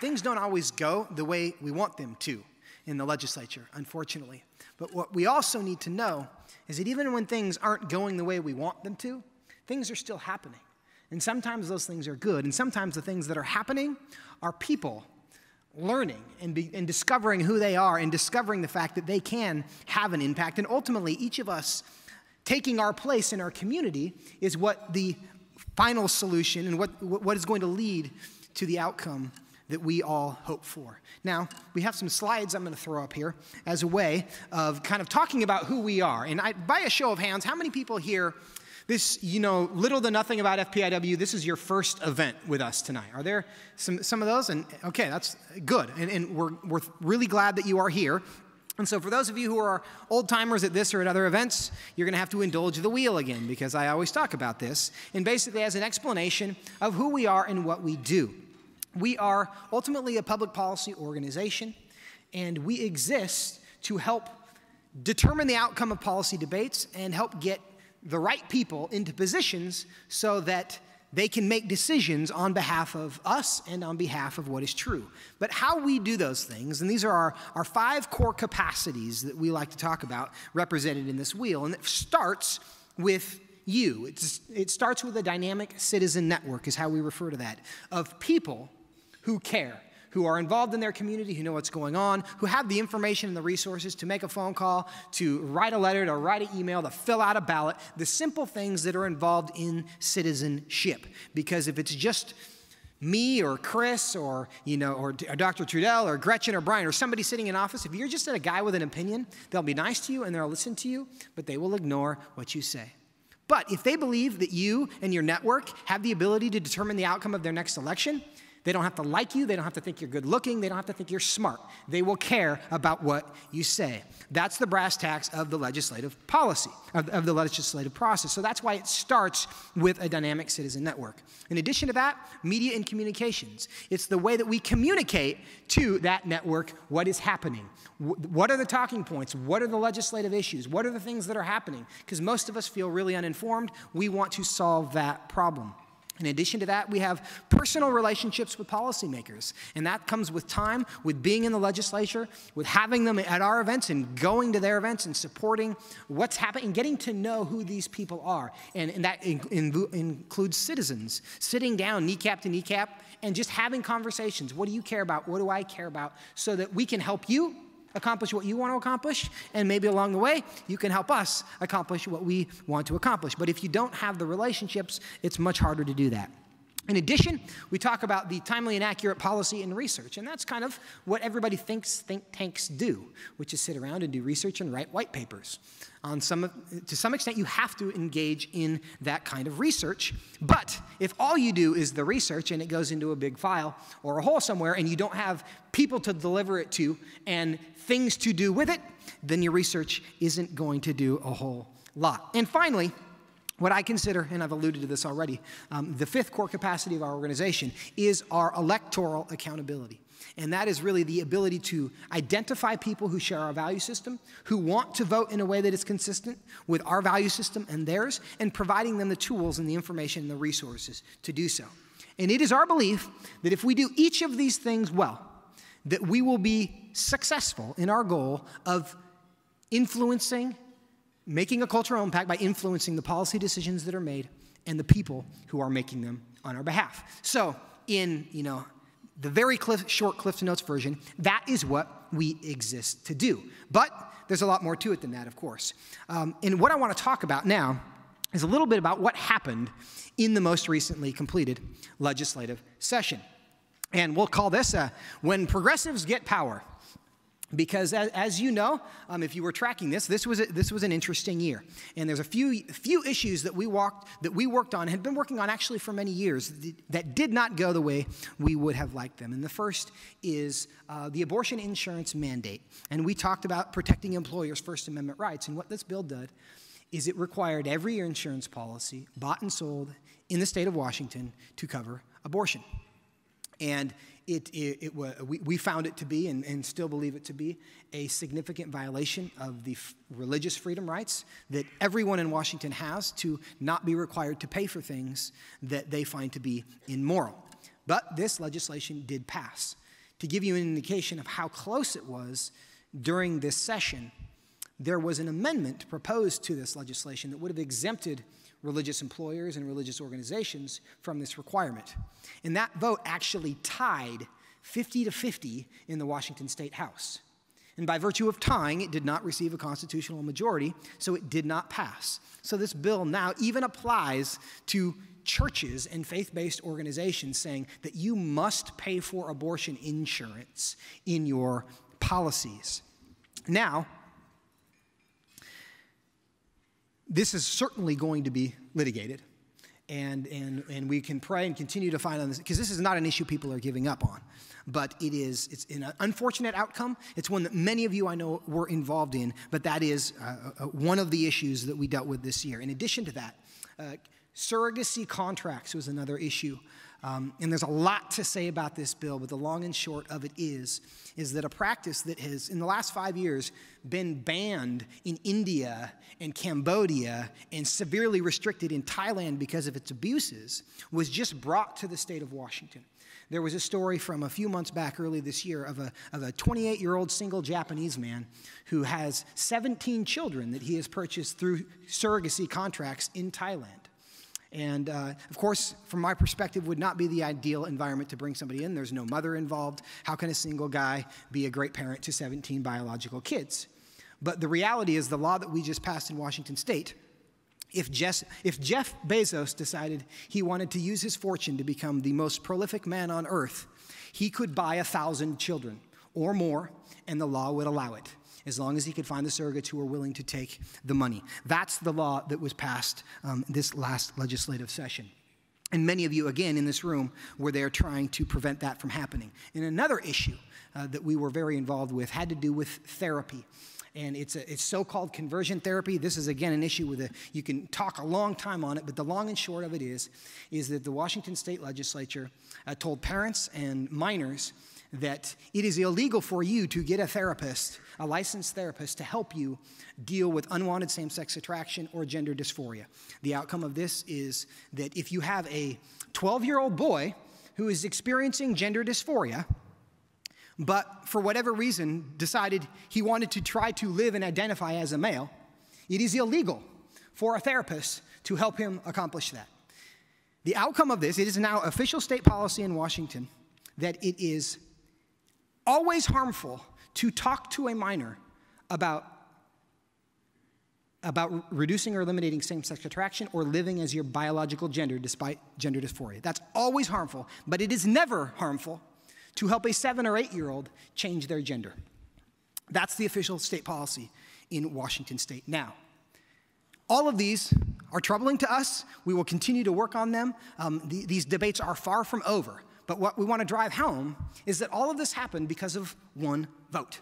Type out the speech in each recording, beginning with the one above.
Things don't always go the way we want them to in the legislature, unfortunately. But what we also need to know is that even when things aren't going the way we want them to, things are still happening. And sometimes those things are good, and sometimes the things that are happening are people learning and discovering who they are and discovering the fact that they can have an impact. And ultimately, each of us taking our place in our community is what the final solution and what is going to lead to the outcome that we all hope for. Now, we have some slides I'm going to throw up here as a way of kind of talking about who we are. And by a show of hands, how many people here, this, you know, little to nothing about FPIW, this is your first event with us tonight? Are there some of those? And okay, that's good. And we're really glad that you are here. And so for those of you who are old-timers at this or at other events, you're going to have to indulge the wheel again, because I always talk about this. And basically as an explanation of who we are and what we do. We are ultimately a public policy organization, and we exist to help determine the outcome of policy debates and help get the right people into positions so that they can make decisions on behalf of us and on behalf of what is true. But how we do those things, and these are our 5 core capacities that we like to talk about represented in this wheel, and it starts with you. It starts with a dynamic citizen network is how we refer to that, of people who care, who are involved in their community, who know what's going on, who have the information and the resources to make a phone call, to write a letter, to write an email, to fill out a ballot, the simple things that are involved in citizenship. Because if it's just me or Chris or, you know, or Dr. Trudell or Gretchen or Brian or somebody sitting in office, if you're just a guy with an opinion, they'll be nice to you and they'll listen to you, but they will ignore what you say. But if they believe that you and your network have the ability to determine the outcome of their next election, they don't have to like you. They don't have to think you're good looking. They don't have to think you're smart. They will care about what you say. That's the brass tacks of the legislative policy, of the legislative process. So that's why it starts with a dynamic citizen network. In addition to that, media and communications. It's the way that we communicate to that network what is happening. What are the talking points? What are the legislative issues? What are the things that are happening? Because most of us feel really uninformed. We want to solve that problem. In addition to that, we have personal relationships with policymakers, and that comes with time, with being in the legislature, with having them at our events and going to their events and supporting what's happening and getting to know who these people are. And that includes citizens, sitting down kneecap to kneecap and just having conversations. What do you care about? What do I care about? So that we can help you accomplish what you want to accomplish, and maybe along the way, you can help us accomplish what we want to accomplish. But if you don't have the relationships, it's much harder to do that. In addition, we talk about the timely and accurate policy and research, and that's kind of what everybody thinks think tanks do, which is sit around and do research and write white papers. To some extent, you have to engage in that kind of research, but if all you do is the research and it goes into a big file or a hole somewhere and you don't have people to deliver it to and things to do with it, then your research isn't going to do a whole lot. And finally, what I consider, and I've alluded to this already, the 5th core capacity of our organization is our electoral accountability. And that is really the ability to identify people who share our value system, who want to vote in a way that is consistent with our value system and theirs, and providing them the tools and the information and the resources to do so. And it is our belief that if we do each of these things well, that we will be successful in our goal of influencing, making a cultural impact by influencing the policy decisions that are made and the people who are making them on our behalf. So in, the very short Cliff Notes version, that is what we exist to do. But there's a lot more to it than that, of course. And what I want to talk about now is a little bit about what happened in the most recently completed legislative session. And we'll call this When Progressives Get Power. Because as you know, if you were tracking this was an interesting year, and there's a few issues that we worked on, had been working on actually for many years, that did not go the way we would have liked them. And the first is the abortion insurance mandate, and we talked about protecting employers' First Amendment rights. And what this bill did is it required every insurance policy bought and sold in the state of Washington to cover abortion. And we found it to be, and still believe it to be, a significant violation of the religious freedom rights that everyone in Washington has to not be required to pay for things that they find to be immoral. But this legislation did pass. To give you an indication of how close it was during this session, there was an amendment proposed to this legislation that would have exempted religious employers and religious organizations from this requirement. And that vote actually tied 50 to 50 in the Washington State House. And by virtue of tying, it did not receive a constitutional majority, so it did not pass. So this bill now even applies to churches and faith-based organizations, saying that you must pay for abortion insurance in your policies. Now, this is certainly going to be litigated, and we can pray and continue to find on this, because this is not an issue people are giving up on, but it's an unfortunate outcome. It's one that many of you I know were involved in, but that is one of the issues that we dealt with this year. In addition to that, surrogacy contracts was another issue. And there's a lot to say about this bill, but the long and short of it is that a practice that has, in the last 5 years, been banned in India and Cambodia and severely restricted in Thailand because of its abuses was just brought to the state of Washington. There was a story from a few months back early this year of a 28-year-old single Japanese man who has 17 children that he has purchased through surrogacy contracts in Thailand. And, of course, from my perspective, would not be the ideal environment to bring somebody in. There's no mother involved. How can a single guy be a great parent to 17 biological kids? But the reality is the law that we just passed in Washington State, if Jeff Bezos decided he wanted to use his fortune to become the most prolific man on earth, he could buy 1,000 children or more, and the law would allow it, as long as he could find the surrogates who were willing to take the money. That's the law that was passed this last legislative session. And many of you, again, in this room, were there trying to prevent that from happening. And another issue that we were very involved with had to do with therapy. And it's so-called conversion therapy. This is, again, an issue with you can talk a long time on it, but the long and short of it is that the Washington State Legislature told parents and minors that it is illegal for you to get a therapist, a licensed therapist, to help you deal with unwanted same-sex attraction or gender dysphoria. The outcome of this is that if you have a 12-year-old boy who is experiencing gender dysphoria, but for whatever reason decided he wanted to try to live and identify as a male, it is illegal for a therapist to help him accomplish that. The outcome of this, it is now official state policy in Washington that it is always harmful to talk to a minor about reducing or eliminating same-sex attraction or living as your biological gender despite gender dysphoria. That's always harmful, but it is never harmful to help a 7 or 8-year-old change their gender. That's the official state policy in Washington State. Now, all of these are troubling to us. We will continue to work on them. These debates are far from over. But what we want to drive home is that all of this happened because of one vote.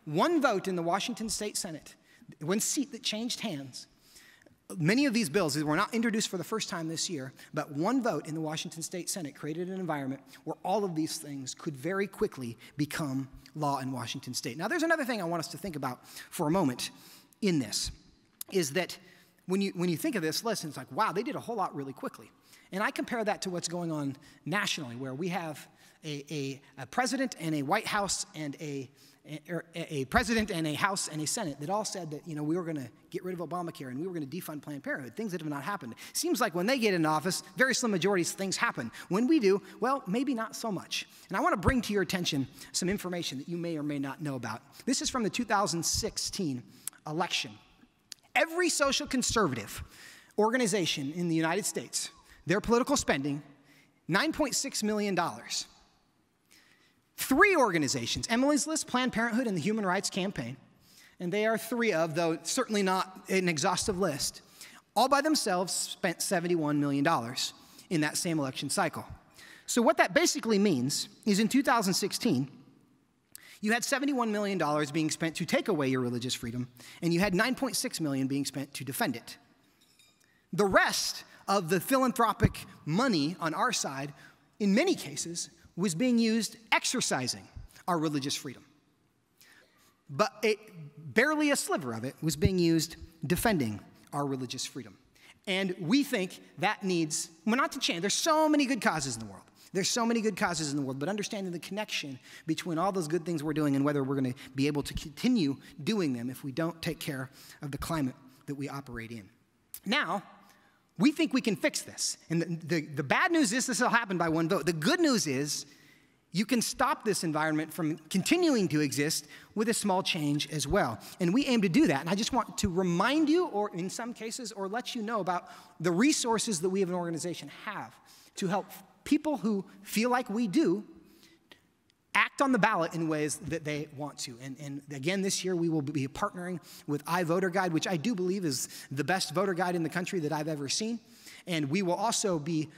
One vote in the Washington State Senate, one seat that changed hands. Many of these bills were not introduced for the first time this year, but one vote in the Washington State Senate created an environment where all of these things could very quickly become law in Washington State. Now, there's another thing I want us to think about for a moment in this, is that when you think of this list, it's like, wow, they did a whole lot really quickly. And I compare that to what's going on nationally, where we have a president and a White House and a president and a House and a Senate that all said that, we were going to get rid of Obamacare and we were going to defund Planned Parenthood, things that have not happened. Seems like when they get in office, very slim majorities, things happen. When we do, well, maybe not so much. And I want to bring to your attention some information that you may or may not know about. This is from the 2016 election. Every social conservative organization in the United States, their political spending, $9.6 million. 3 organizations, Emily's List, Planned Parenthood, and the Human Rights Campaign, and they are 3 of, though certainly not an exhaustive list, all by themselves spent $71 million in that same election cycle. So what that basically means is in 2016, you had $71 million being spent to take away your religious freedom, and you had $9.6 million being spent to defend it. The rest of the philanthropic money on our side, in many cases, was being used exercising our religious freedom. But barely a sliver of it was being used defending our religious freedom. And we think that needs, well, not to change. There's so many good causes in the world. There's so many good causes in the world, but understanding the connection between all those good things we're doing and whether we're going to be able to continue doing them if we don't take care of the climate that we operate in. Now, we think we can fix this. And the bad news is this will happen by one vote. The good news is you can stop this environment from continuing to exist with a small change as well. And we aim to do that. And I just want to remind you, or in some cases, or let you know about the resources that we as an organization have to help people who feel like we do act on the ballot in ways that they want to. And again, this year we will be partnering with iVoterGuide, which I do believe is the best voter guide in the country that I've ever seen. And we will also be,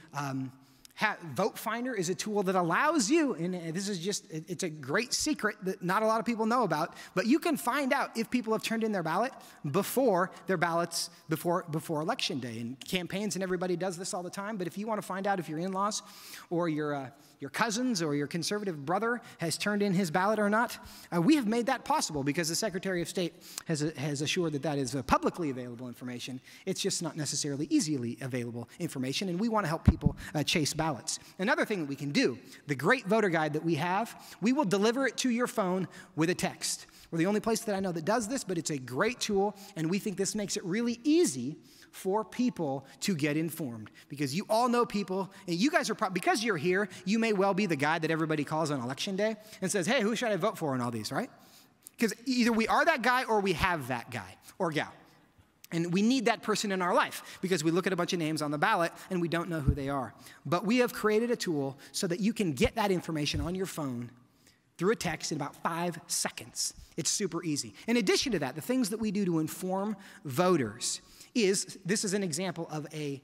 Vote Finder is a tool that allows you, and this is just, it's a great secret that not a lot of people know about, but you can find out if people have turned in their ballot before their ballots, before Election Day. And campaigns and everybody does this all the time, but if you want to find out if your in-laws or your cousins or your conservative brother has turned in his ballot or not, we have made that possible because the Secretary of State has assured that that is publicly available information. It's just not necessarily easily available information, and we want to help people chase ballots. Another thing that we can do, the great voter guide that we have, we will deliver it to your phone with a text. We're the only place that I know that does this, but it's a great tool, and we think this makes it really easy for people to get informed. Because you all know people, and you guys are because you're here, you may well be the guy that everybody calls on Election Day and says, hey, who should I vote for in all these, right? Because either we are that guy or we have that guy or gal. And we need that person in our life because we look at a bunch of names on the ballot and we don't know who they are. But we have created a tool so that you can get that information on your phone through a text in about 5 seconds. It's super easy. In addition to that, the things that we do to inform voters this is an example of a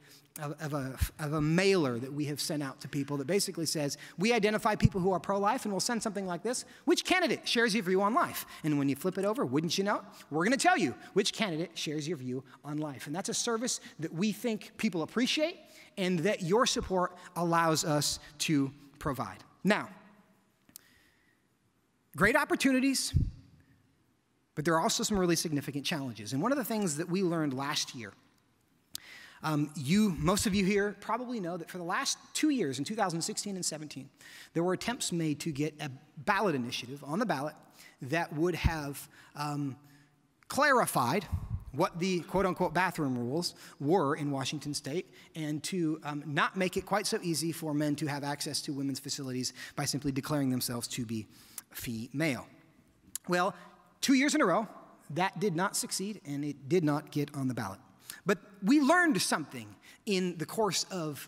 mailer that we have sent out to people that basically says, we identify people who are pro-life, and we'll send something like this. Which candidate shares your view on life? And when you flip it over, wouldn't you know, we're going to tell you which candidate shares your view on life. And that's a service that we think people appreciate and that your support allows us to provide. Now, great opportunities, but there are also some really significant challenges. And one of the things that we learned last year, most of you here probably know that for the last 2 years, in 2016 and 17, there were attempts made to get a ballot initiative on the ballot that would have clarified what the quote-unquote bathroom rules were in Washington state and to not make it quite so easy for men to have access to women's facilities by simply declaring themselves to be female. Well, 2 years in a row, that did not succeed, and it did not get on the ballot. But we learned something in the course of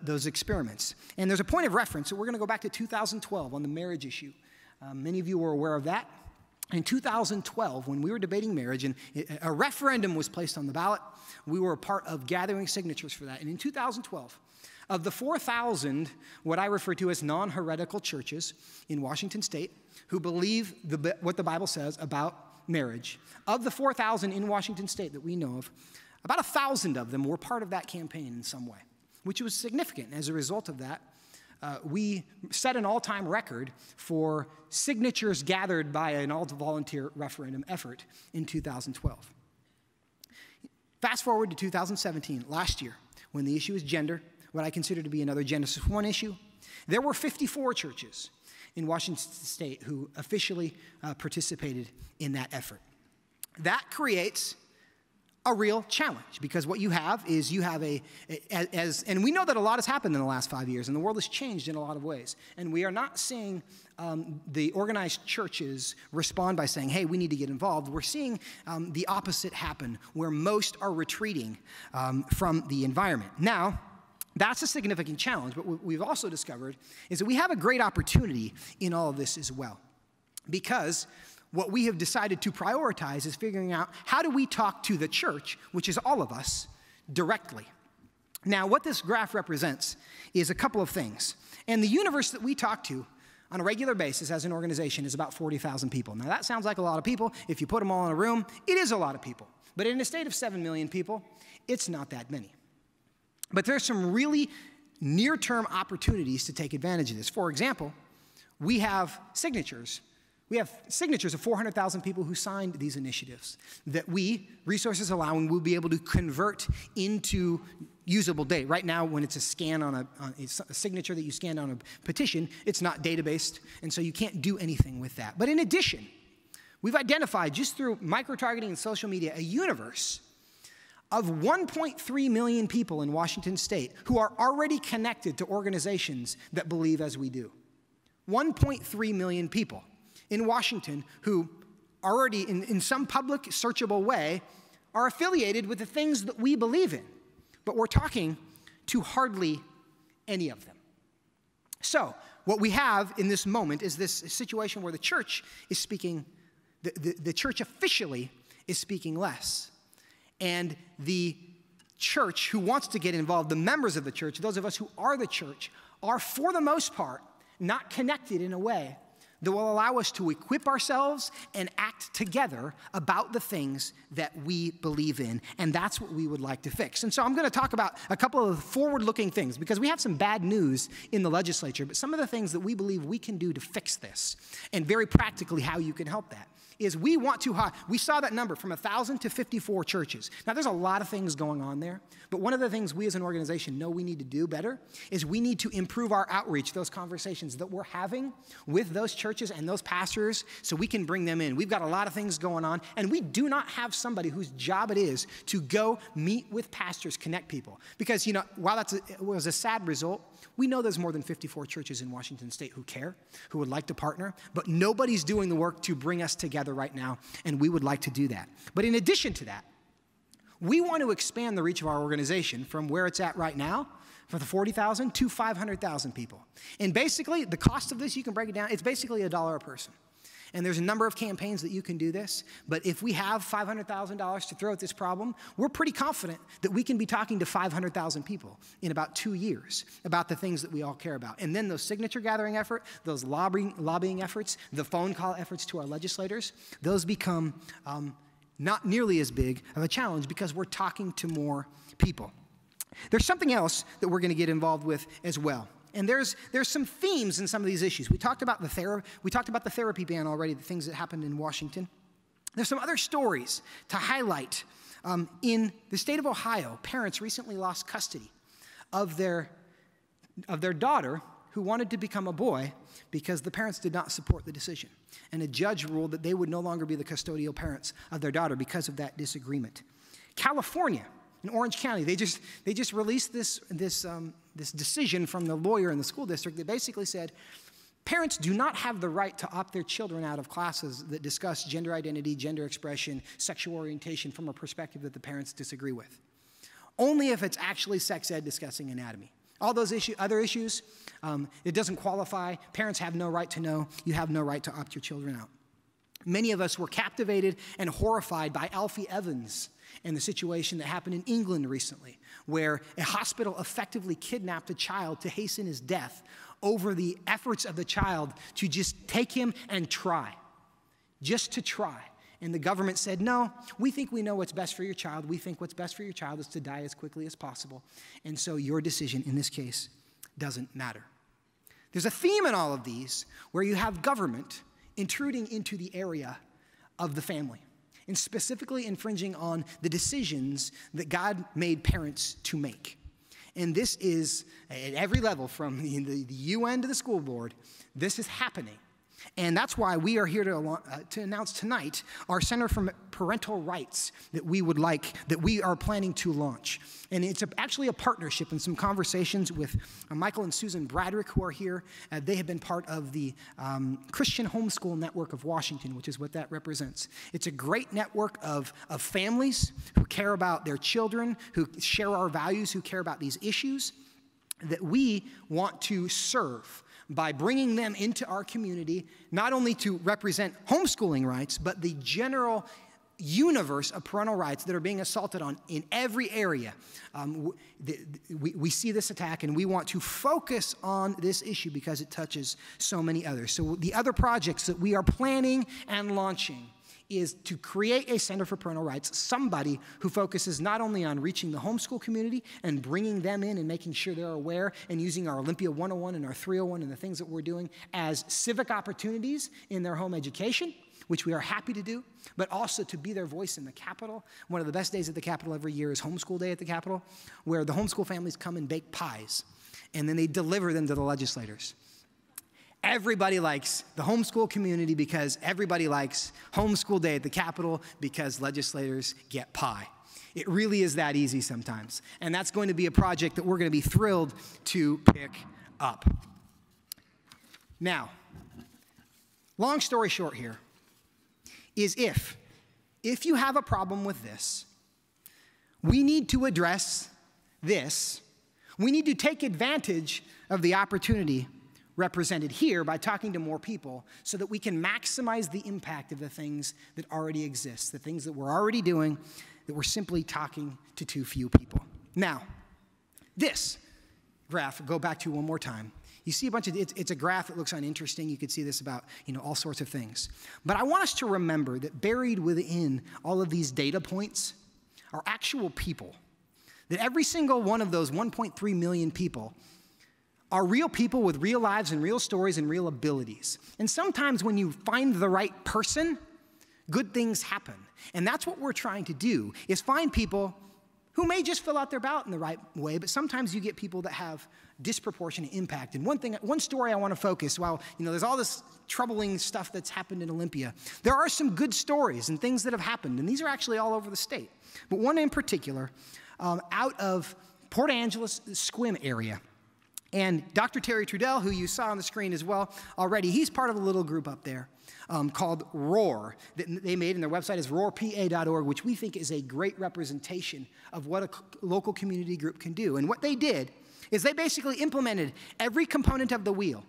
those experiments. And there's a point of reference, so we're going to go back to 2012 on the marriage issue. Many of you were aware of that. In 2012, when we were debating marriage, and a referendum was placed on the ballot, we were a part of gathering signatures for that. And in 2012, of the 4,000, what I refer to as non-heretical churches in Washington state who believe what the Bible says about marriage, of the 4,000 in Washington state that we know of, about 1,000 of them were part of that campaign in some way, which was significant. As a result of that, we set an all-time record for signatures gathered by an all-volunteer referendum effort in 2012. Fast forward to 2017, last year, when the issue is gender, what I consider to be another Genesis 1 issue, there were 54 churches in Washington state who officially participated in that effort. That creates a real challenge because what you have is and we know that a lot has happened in the last 5 years and the world has changed in a lot of ways. And we are not seeing the organized churches respond by saying, hey, we need to get involved. We're seeing the opposite happen where most are retreating from the environment. Now, that's a significant challenge, but what we've also discovered is that we have a great opportunity in all of this as well. Because what we have decided to prioritize is figuring out how do we talk to the church, which is all of us, directly. Now, what this graph represents is a couple of things. And the universe that we talk to on a regular basis as an organization is about 40,000 people. Now, that sounds like a lot of people. If you put them all in a room, it is a lot of people. But in a state of 7 million people, it's not that many. But there's some really near-term opportunities to take advantage of this. For example, we have signatures. We have signatures of 400,000 people who signed these initiatives that we, resources allowing, will be able to convert into usable date. Right now, when it's a scan on a signature that you scanned on a petition, it's not databased, and so you can't do anything with that. But in addition, we've identified, just through micro-targeting and social media, a universe of 1.3 million people in Washington state who are already connected to organizations that believe as we do. 1.3 million people in Washington who already, in some public searchable way, are affiliated with the things that we believe in. But we're talking to hardly any of them. So what we have in this moment is this situation where the church is speaking, the church officially is speaking less. And the church who wants to get involved, the members of the church, those of us who are the church, are for the most part not connected in a way that will allow us to equip ourselves and act together about the things that we believe in. And that's what we would like to fix. And so I'm going to talk about a couple of forward-looking things, because we have some bad news in the legislature, but some of the things that we believe we can do to fix this, and very practically how you can help that, is we saw that number from 1,000 to 54 churches. Now, there's a lot of things going on there, but one of the things we as an organization know we need to do better is we need to improve our outreach, those conversations that we're having with those churches and those pastors, so we can bring them in. We've got a lot of things going on, and we do not have somebody whose job it is to go meet with pastors, connect people. Because, you know, while it was a sad result, we know there's more than 54 churches in Washington state who care, who would like to partner, but nobody's doing the work to bring us together right now, and we would like to do that. But in addition to that, we want to expand the reach of our organization from where it's at right now, from the 40,000 to 500,000 people. And basically, the cost of this, you can break it down, it's basically $1 a person. And there's a number of campaigns that you can do this, but if we have $500,000 to throw at this problem, we're pretty confident that we can be talking to 500,000 people in about 2 years about the things that we all care about. And then those signature gathering effort, those lobbying efforts, the phone call efforts to our legislators, those become not nearly as big of a challenge because we're talking to more people. There's something else that we're going to get involved with as well. And there's some themes in some of these issues. We talked about the therapy ban already, the things that happened in Washington. There's some other stories to highlight. In the state of Ohio, parents recently lost custody of their daughter who wanted to become a boy because the parents did not support the decision. And a judge ruled that they would no longer be the custodial parents of their daughter because of that disagreement. California, in Orange County, they just released this decision from the lawyer in the school district that basically said parents do not have the right to opt their children out of classes that discuss gender identity, gender expression, sexual orientation from a perspective that the parents disagree with. Only if it's actually sex ed discussing anatomy. All those other issues, it doesn't qualify. Parents have no right to know. You have no right to opt your children out. Many of us were captivated and horrified by Alfie Evans and the situation that happened in England recently, where a hospital effectively kidnapped a child to hasten his death over the efforts of the child to just take him and try, just to try. And the government said, no, we think we know what's best for your child. We think what's best for your child is to die as quickly as possible. And so your decision in this case doesn't matter. There's a theme in all of these where you have government intruding into the area of the family, and specifically infringing on the decisions that God made parents to make. And this is, at every level, from the UN to the school board, this is happening. And that's why we are here to announce tonight our Center for Parental Rights that we are planning to launch. And it's actually a partnership and some conversations with Michael and Susan Bradrick, who are here. They have been part of the Christian Homeschool Network of Washington, which is what that represents. It's a great network of families who care about their children, who share our values, who care about these issues that we want to serve by bringing them into our community, not only to represent homeschooling rights, but the general universe of parental rights that are being assaulted on in every area. We see this attack, and we want to focus on this issue because it touches so many others. So the other projects that we are planning and launching is to create a Center for Parental Rights, somebody who focuses not only on reaching the homeschool community and bringing them in and making sure they're aware and using our Olympia 101 and our 301 and the things that we're doing as civic opportunities in their home education, which we are happy to do, but also to be their voice in the Capitol. One of the best days at the Capitol every year is Homeschool Day at the Capitol, where the homeschool families come and bake pies, and then they deliver them to the legislators. Everybody likes the homeschool community because everybody likes Homeschool Day at the Capitol because legislators get pie. It really is that easy sometimes. And that's going to be a project that we're going to be thrilled to pick up. Now, long story short here is if you have a problem with this, we need to address this. We need to take advantage of the opportunity represented here by talking to more people so that we can maximize the impact of the things that already exist, the things that we're already doing, that we're simply talking to too few people. Now, this graph, go back to one more time. You see a bunch of, it's a graph that looks uninteresting. You could see this about, all sorts of things. But I want us to remember that buried within all of these data points are actual people. That every single one of those 1.3 million people are real people with real lives and real stories and real abilities. And sometimes when you find the right person, good things happen. And that's what we're trying to do, is find people who may just fill out their ballot in the right way, but sometimes you get people that have disproportionate impact. And one story I want to focus, while there's all this troubling stuff that's happened in Olympia, there are some good stories and things that have happened, and these are actually all over the state. But one in particular, out of Port Angeles, Sequim area. And Dr. Terry Trudell, who you saw on the screen as well already, he's part of a little group up there called ROAR that they made, and their website is roarpa.org, which we think is a great representation of what a local community group can do. And what they did is they basically implemented every component of the wheel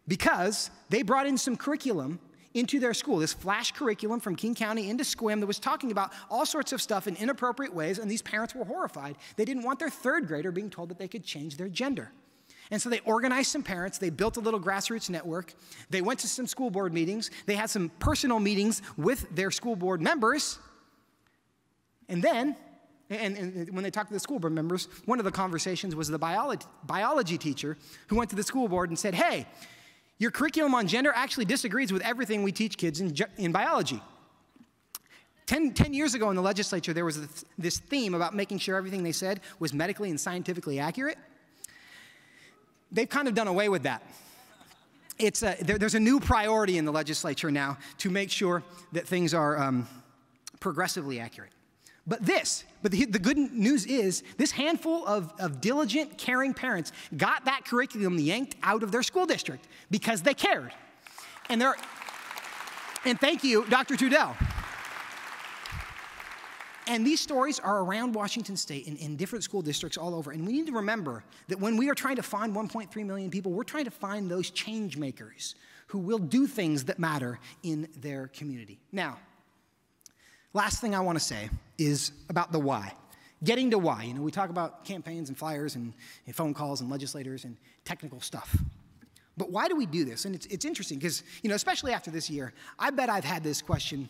because they brought in some curriculum into their school, this flash curriculum from King County into Sequim that was talking about all sorts of stuff in inappropriate ways, and these parents were horrified. They didn't want their third grader being told that they could change their gender. And so they organized some parents, they built a little grassroots network, they went to some school board meetings, they had some personal meetings with their school board members, and then, and when they talked to the school board members, one of the conversations was the biology teacher who went to the school board and said, hey, your curriculum on gender actually disagrees with everything we teach kids in biology. 10 years ago in the legislature, there was this theme about making sure everything they said was medically and scientifically accurate. They've kind of done away with that. There's a new priority in the legislature now to make sure that things are progressively accurate. But the good news is this handful of diligent, caring parents got that curriculum yanked out of their school district because they cared. And thank you, Dr. Trudell. And these stories are around Washington State in different school districts all over. And we need to remember that when we are trying to find 1.3 million people, we're trying to find those change makers who will do things that matter in their community. Now, last thing I want to say is about the why. Getting to why. We talk about campaigns and flyers and phone calls and legislators and technical stuff. But why do we do this? And it's interesting because, especially after this year, I bet I've had this question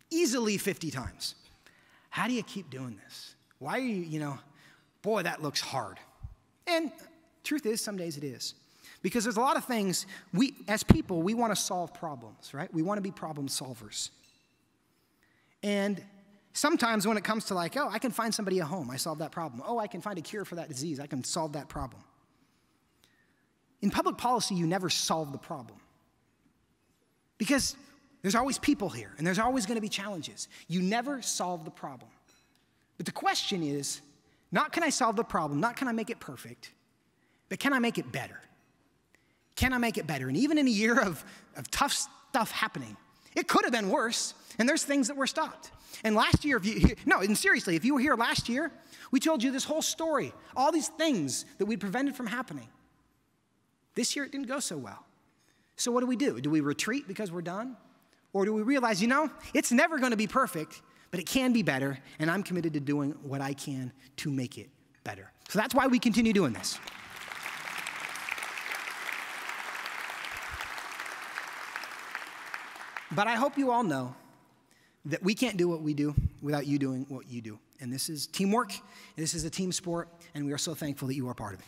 easily 50 times. How do you keep doing this? Why are you, boy, that looks hard. And truth is, some days it is. Because there's a lot of things, as people, we want to solve problems, right? We want to be problem solvers. And sometimes when it comes to like, oh, I can find somebody a home, I solve that problem. Oh, I can find a cure for that disease, I can solve that problem. In public policy, you never solve the problem. Because there's always people here, and there's always going to be challenges. You never solve the problem. But the question is, not can I solve the problem, not can I make it perfect, but can I make it better? Can I make it better? And even in a year of tough stuff happening, it could have been worse, and there's things that were stopped. And last year, seriously, if you were here last year, we told you this whole story, all these things that we prevented from happening. This year, it didn't go so well. So what do? Do we retreat because we're done? Or do we realize, it's never going to be perfect, but it can be better, and I'm committed to doing what I can to make it better. So that's why we continue doing this. But I hope you all know that we can't do what we do without you doing what you do. And this is teamwork, and this is a team sport, and we are so thankful that you are part of it.